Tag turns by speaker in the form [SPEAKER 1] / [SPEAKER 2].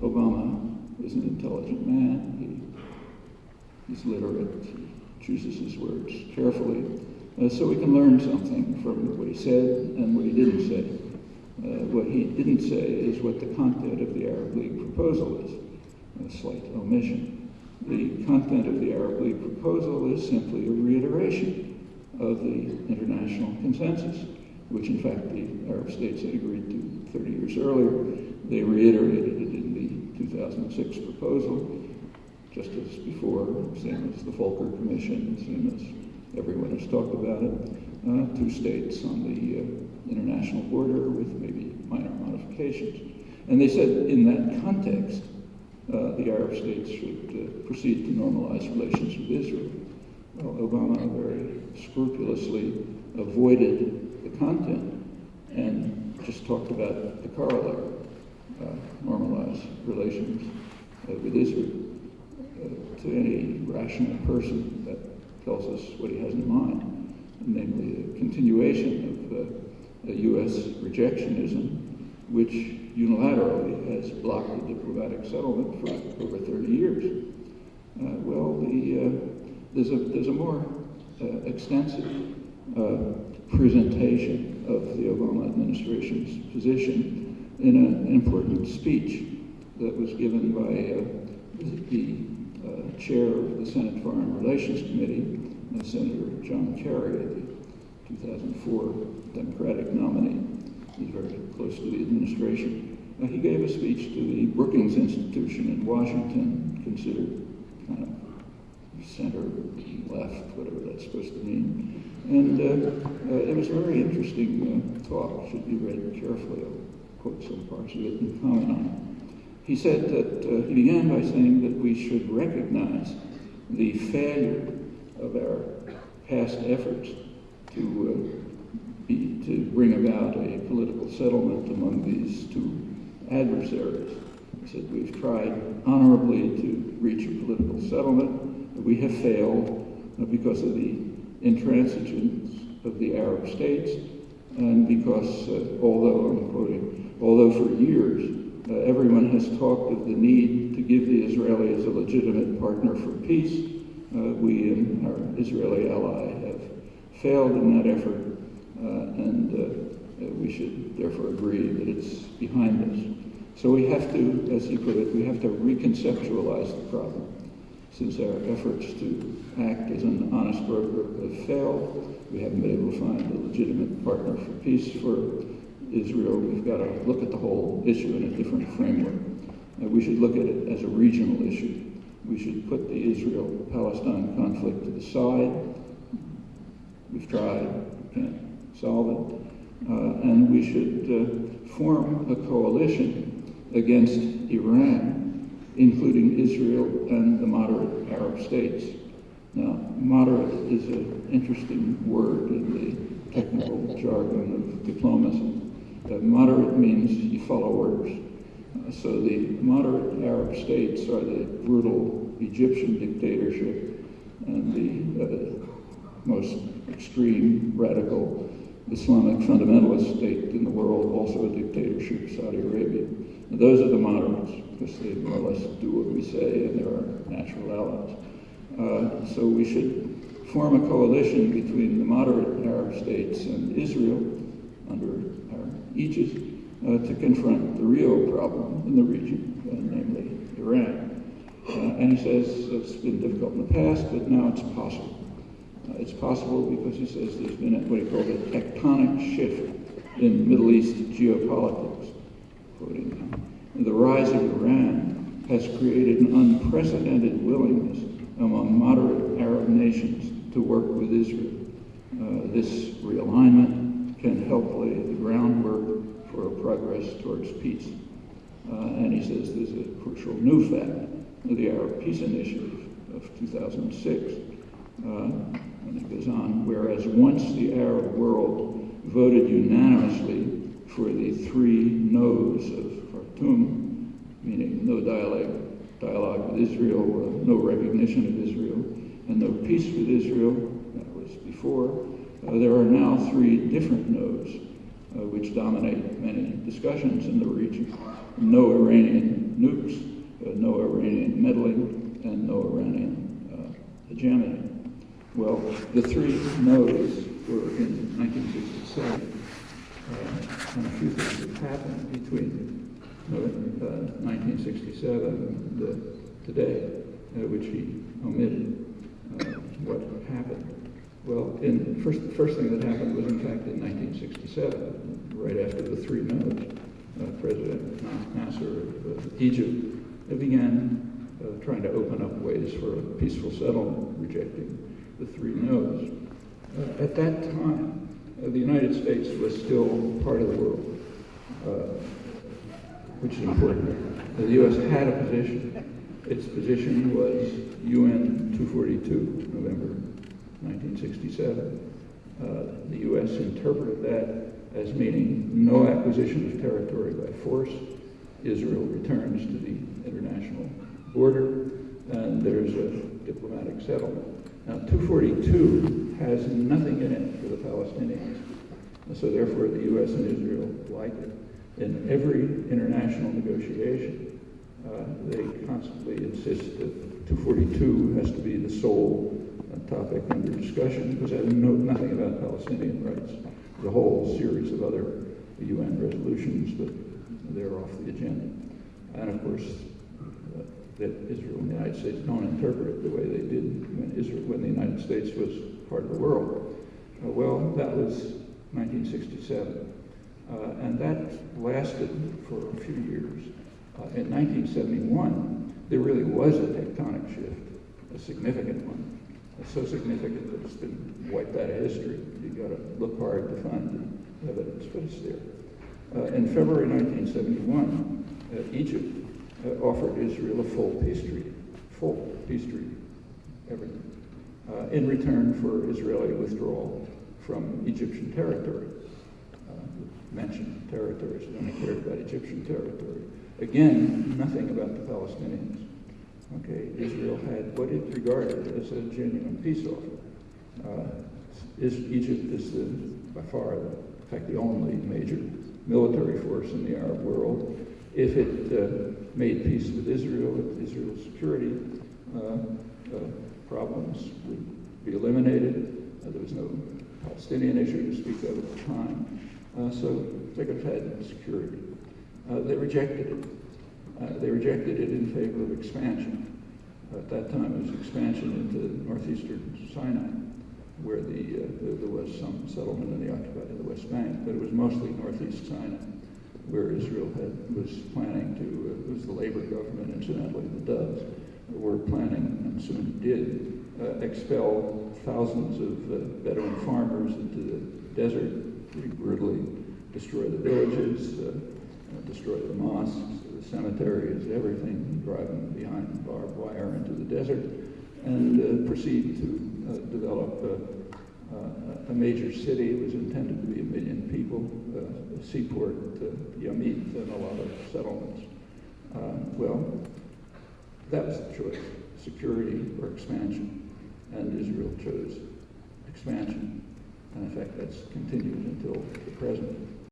[SPEAKER 1] Obama is an intelligent man. He's literate. He chooses his words carefully. So we can learn something from what he said and what he didn't say. What he didn't say is what the content of the Arab League proposal is. A slight omission. The content of the Arab League proposal is simply a reiteration of the international consensus, which in fact the Arab states had agreed to 30 years earlier. They reiterated it in the 2006 proposal, just as before, same as the Volcker Commission, same as everyone has talked about it. 2 states on the international border with maybe minor modifications. And they said in that context, the Arab states should proceed to normalize relations with Israel. Well, Obama very scrupulously avoided the content and just talked about the corollary, normalize relations with Israel. To any rational person, that tells us what he has in mind, namely a continuation of U.S. rejectionism, which unilaterally has blocked the diplomatic settlement for over 30 years. There's a more extensive presentation of the Obama administration's position in an important speech that was given by the chair of the Senate Foreign Relations Committee, Senator John Kerry, the 2004 Democratic nominee. He's very close to the administration. He gave a speech to the Brookings Institution in Washington, considered kind of center, left, whatever that's supposed to mean. And it was a very interesting talk, should be read carefully. I'll quote some parts of it and comment on it. He said that, he began by saying that we should recognize the failure of our past efforts to bring about a political settlement among these 2 adversaries. He said we've tried honorably to reach a political settlement. We have failed because of the intransigence of the Arab states and because, although, I'm quoting, although for years everyone has talked of the need to give the Israelis a legitimate partner for peace, we and our Israeli ally have failed in that effort, and we should therefore agree that it's behind us. So we have to, as he put it, we have to reconceptualize the problem. Since our efforts to act as an honest broker have failed, we haven't been able to find a legitimate partner for peace for Israel. We've got to look at the whole issue in a different framework. We should look at it as a regional issue. We should put the Israel-Palestine conflict to the side. We've tried, we can't solve it. And we should form a coalition against Iran, including Israel and the moderate Arab states. Now, moderate is an interesting word in the technical jargon of diplomacy. Moderate means you follow orders. So the moderate Arab states are the brutal Egyptian dictatorship and the most extreme, radical Islamic fundamentalist state in the world, also a dictatorship, Saudi Arabia. And those are the moderates, because they more or less do what we say, and they're our natural allies. So we should form a coalition between the moderate Arab states and Israel under our aegis to confront the real problem in the region, namely Iran. And he says it's been difficult in the past, but now it's possible. It's possible because he says there's been what he called a tectonic shift in Middle East geopolitics. Quoting him, the rise of Iran has created an unprecedented willingness among moderate Arab nations to work with Israel. This realignment can help lay the groundwork for a progress towards peace. And he says there's a crucial new fact, the Arab Peace Initiative of 2006. And it goes on, whereas once the Arab world voted unanimously for the 3 no's of Khartoum, meaning no dialogue with Israel, no recognition of Israel, and no peace with Israel, that was before, there are now 3 different no's. which dominate many discussions in the region. No Iranian nukes, no Iranian meddling, and no Iranian hegemony. Well, the three no's were in 1967, and a few things have happened between 1967 and today, which he omitted. What happened? Well, the first thing that happened was, in fact, in 1967, right after the three no's, President Nasser of Egypt began trying to open up ways for a peaceful settlement, rejecting the three no's. At that time, the United States was still part of the world, which is important. The U.S. had a position. Its position was UN 242, November 1967. The U.S. interpreted that as meaning no acquisition of territory by force. Israel returns to the international border, and there's a diplomatic settlement. Now, 242 has nothing in it for the Palestinians, and so therefore the U.S. and Israel like it. In every international negotiation, they constantly insist that 242 has to be the sole topic under discussion, because they know nothing about Palestinian rights. There's a whole series of other UN resolutions, but they're off the agenda. And of course, that Israel and the United States don't interpret it the way they did when the United States was part of the world. Well, that was 1967. And that lasted for a few years. In 1971, there really was a tectonic shift, a significant one. It's so significant that it's been wiped out of history. You've got to look hard to find the evidence, but it's there. In February 1971, Egypt offered Israel a full peace treaty, everything, in return for Israeli withdrawal from Egyptian territory. Mentioned territories, they only cared about Egyptian territory. Again, nothing about the Palestinians. Okay, Israel had what it regarded as a genuine peace offer. Egypt is by far, in fact, the only major military force in the Arab world. If it made peace with Israel, Israel's security problems would be eliminated. There was no Palestinian issue to speak of at the time. So they could have had security. They rejected it. They rejected it in favor of expansion. At that time, it was expansion into northeastern Sinai, where there was some settlement in the West Bank, but it was mostly northeast Sinai, where Israel was planning to. It was the labor government, incidentally, the Doves, were planning, and soon did, expel thousands of Bedouin farmers into the desert, pretty brutally destroy the villages, destroy the mosques, the cemeteries, everything, drive them behind barbed wire into the desert, and proceed to develop a major city. It was intended to be 1 million people, a seaport, Yamit, and a lot of settlements. Well, that was the choice, security or expansion, and Israel chose expansion. And in fact, that's continued until the present.